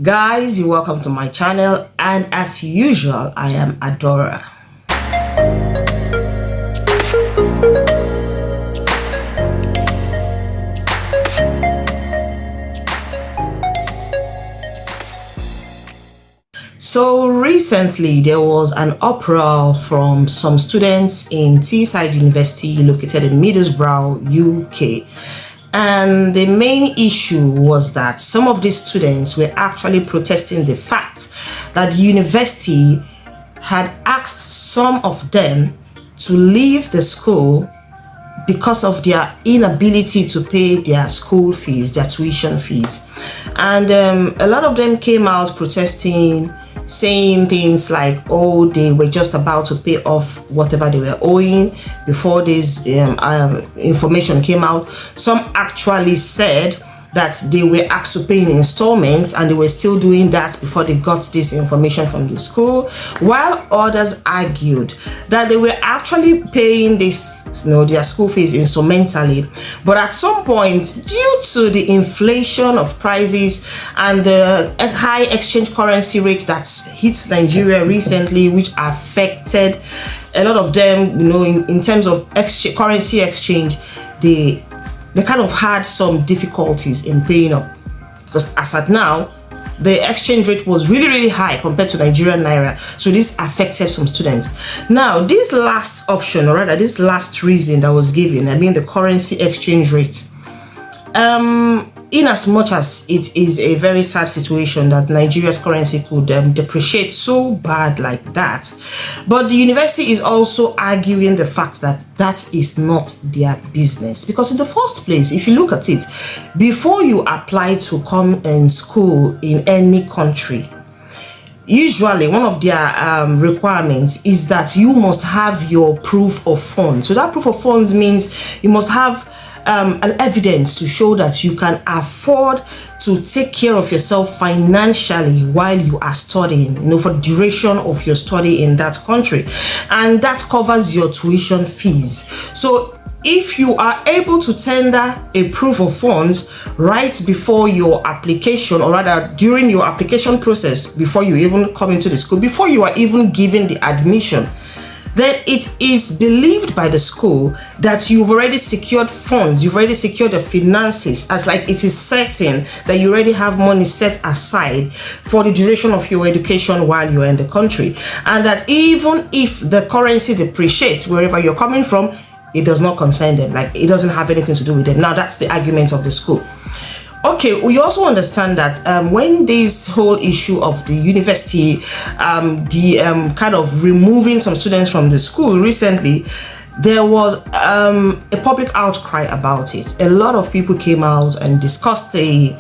Guys, you're welcome to my channel, and as usual, I am Adora. So recently there was an uproar from some students in Teesside University located in Middlesbrough, UK. And the main issue was that some of these students were actually protesting the fact that the university had asked some of them to leave the school because of their inability to pay their school fees, their tuition fees. And a lot of them came out protesting, saying things like, oh, they were just about to pay off whatever they were owing before this information came out. Some actually said that they were asked to pay in installments and they were still doing that before they got this information from the school, while others argued that they were actually paying this, their school fees instrumentally, but at some point, due to the inflation of prices and the high exchange currency rates that hit Nigeria recently, which affected a lot of them, in terms of currency exchange, they kind of had some difficulties in paying up, because as at now, the exchange rate was really high compared to Nigerian naira. So this affected some students. Now, this last option, or rather this last reason that was given, the currency exchange rate, in as much as it is a very sad situation that Nigeria's currency could depreciate so bad like that, but the university is also arguing the fact that that is not their business. Because in the first place, if you look at it, before you apply to come in school in any country, usually one of their requirements is that you must have your proof of funds. So that proof of funds means you must have an evidence to show that you can afford to take care of yourself financially while you are studying, for the duration of your study in that country, and that covers your tuition fees. So if you are able to tender a proof of funds right before your application, or rather during your application process, before you even come into the school, before you are even given the admission, then it is believed by the school that you've already secured funds, you've already secured the finances, as like it is certain that you already have money set aside for the duration of your education while you're in the country. And that even if the currency depreciates wherever you're coming from, it does not concern them, like it doesn't have anything to do with them. Now, that's the argument of the school. Okay, we also understand that when this whole issue of the university, kind of removing some students from the school recently, there was a public outcry about it. A lot of people came out and discussed the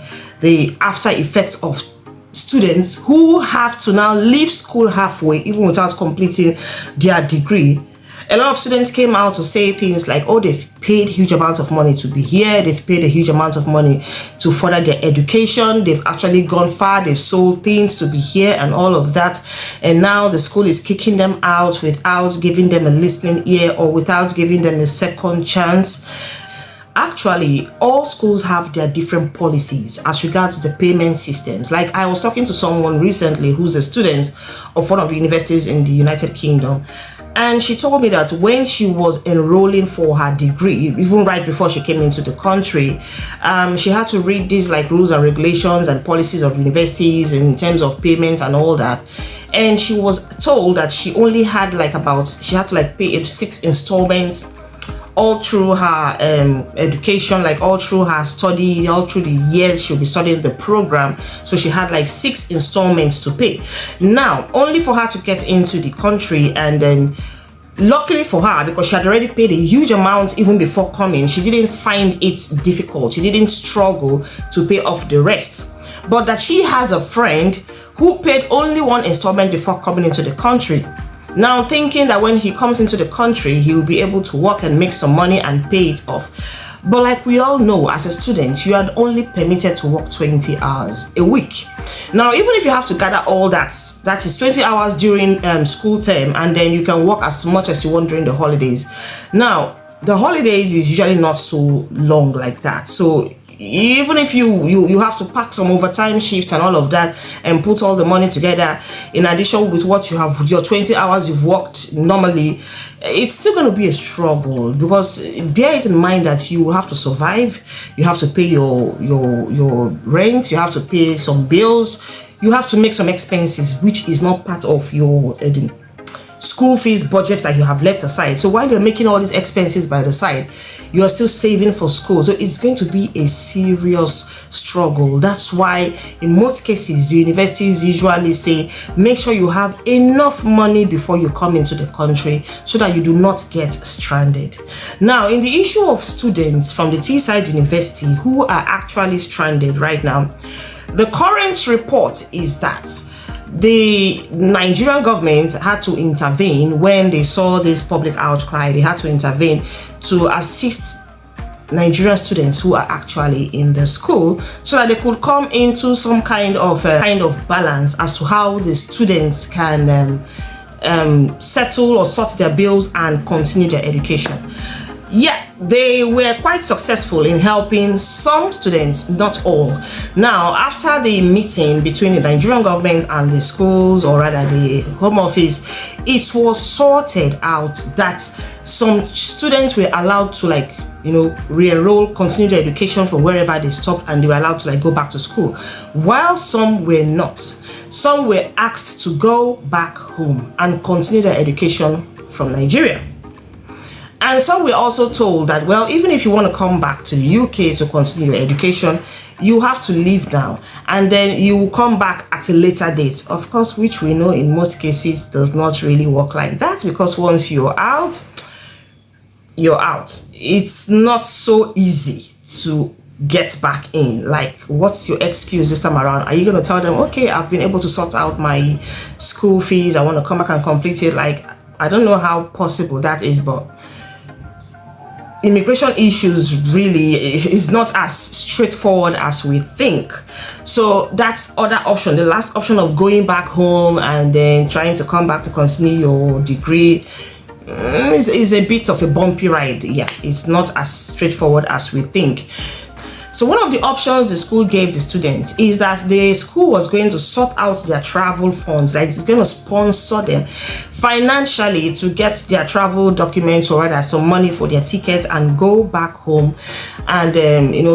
after effects of students who have to now leave school halfway, even without completing their degree. A lot of students came out to say things like, oh, they've paid huge amounts of money to be here, they've paid a huge amount of money to further their education, they've actually gone far, they've sold things to be here and all of that, and now the school is kicking them out without giving them a listening ear or without giving them a second chance. Actually, all schools have their different policies as regards the payment systems. Like, I was talking to someone recently who's a student of one of the universities in the United Kingdom, and she told me that when she was enrolling for her degree, even right before she came into the country, she had to read these like rules and regulations and policies of universities in terms of payment and all that. And she was told that she only had she had to pay 6 installments all through her education, like all through her study, all through the years she'll be studying the program. So she had 6 installments to pay. Now, only for her to get into the country, and then luckily for her, because she had already paid a huge amount even before coming, she didn't find it difficult. She didn't struggle to pay off the rest. But that she has a friend who paid only 1 installment before coming into the country. Now, thinking that when he comes into the country, he will be able to work and make some money and pay it off. But like we all know, as a student, you are only permitted to work 20 hours a week. Now, even if you have to gather all that is 20 hours during school term, and then you can work as much as you want during the holidays. Now, the holidays is usually not so long like that. So even if you have to pack some overtime shifts and all of that and put all the money together in addition with what you have, your 20 hours you've worked normally, it's still going to be a struggle, because bear it in mind that you have to survive, you have to pay your rent, you have to pay some bills, you have to make some expenses which is not part of your school fees budget that you have left aside. So while you're making all these expenses by the side, you are still saving for school. So it's going to be a serious struggle. That's why in most cases the universities usually say make sure you have enough money before you come into the country so that you do not get stranded. Now, in the issue of students from the Teesside University who are actually stranded right now, the current report is that the Nigerian government had to intervene when they saw this public outcry. They had to intervene to assist Nigerian students who are actually in the school so that they could come into some kind of balance as to how the students can settle or sort their bills and continue their education. Yeah, they were quite successful in helping some students, not all. Now, after the meeting between the Nigerian government and the schools, or rather the Home Office, it was sorted out that some students were allowed to re-enroll, continue their education from wherever they stopped, and they were allowed to go back to school, while some were not. Some were asked to go back home and continue their education from Nigeria. And some were also told that, well, even if you want to come back to the UK to continue your education, you have to leave now, and then you will come back at a later date. Of course, which we know in most cases does not really work like that, because once you're out, you're out. It's not so easy to get back in. Like, what's your excuse this time around? Are you going to tell them, okay, I've been able to sort out my school fees, I want to come back and complete it? Like, I don't know how possible that is, but immigration issues really is not as straightforward as we think. So that's other option, the last option of going back home and then trying to come back to continue your degree is a bit of a bumpy ride. Yeah, it's not as straightforward as we think. So one of the options the school gave the students is that the school was going to sort out their travel funds, like it's going to sponsor them financially to get their travel documents, or rather some money for their ticket, and go back home and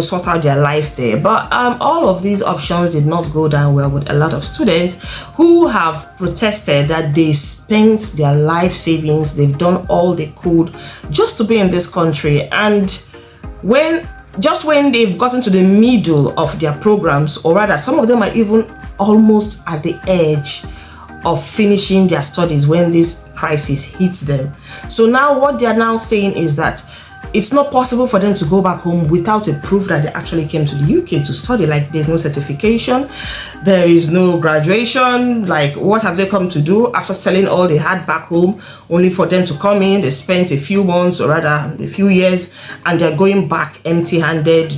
sort out their life there. But all of these options did not go down well with a lot of students who have protested that they spent their life savings, they've done all they could just to be in this country, and when they've gotten to the middle of their programs, or rather some of them are even almost at the edge of finishing their studies when this crisis hits them. So now what they are now saying is that it's not possible for them to go back home without a proof that they actually came to the UK to study. Like, there's no certification, there is no graduation. Like, what have they come to do after selling all they had back home, only for them to come in? They spent a few months, or rather a few years, and they're going back empty-handed.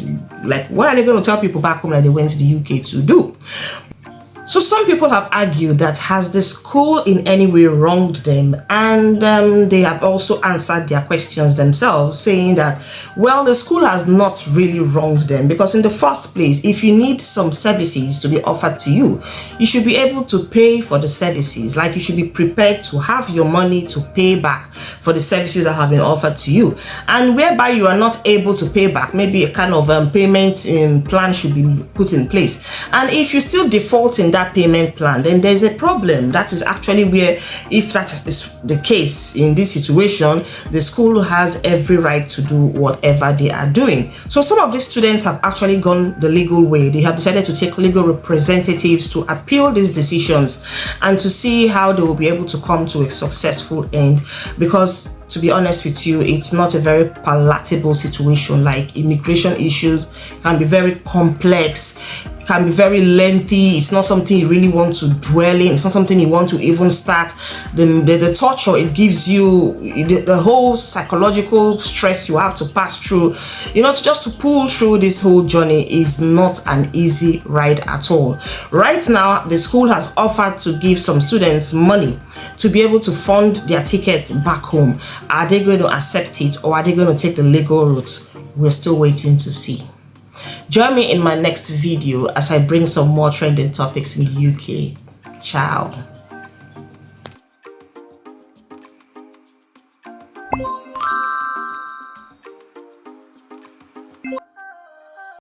Like, what are they going to tell people back home that they went to the UK to do? So some people have argued that has the school in any way wronged them, and they have also answered their questions themselves, saying that, well, the school has not really wronged them, because in the first place, if you need some services to be offered to you, you should be able to pay for the services. Like, you should be prepared to have your money to pay back for the services that have been offered to you, and whereby you are not able to pay back, maybe a kind of payment plan should be put in place. And if you still default in that payment plan, then there's a problem. That is actually where, if that is the case in this situation, the school has every right to do whatever they are doing. So some of these students have actually gone the legal way. They have decided to take legal representatives to appeal these decisions and to see how they will be able to come to a successful end, because to be honest with you, it's not a very palatable situation. Like, immigration issues can be very complex, can be very lengthy. It's not something you really want to dwell in. It's not something you want to even start. The torture it gives you, the whole psychological stress you have to pass through, just to pull through this whole journey is not an easy ride at all. Right now, the school has offered to give some students money to be able to fund their ticket back home. Are they going to accept it, or are they going to take the legal route? We're still waiting to see. Join me in my next video as I bring some more trending topics in the UK. Ciao.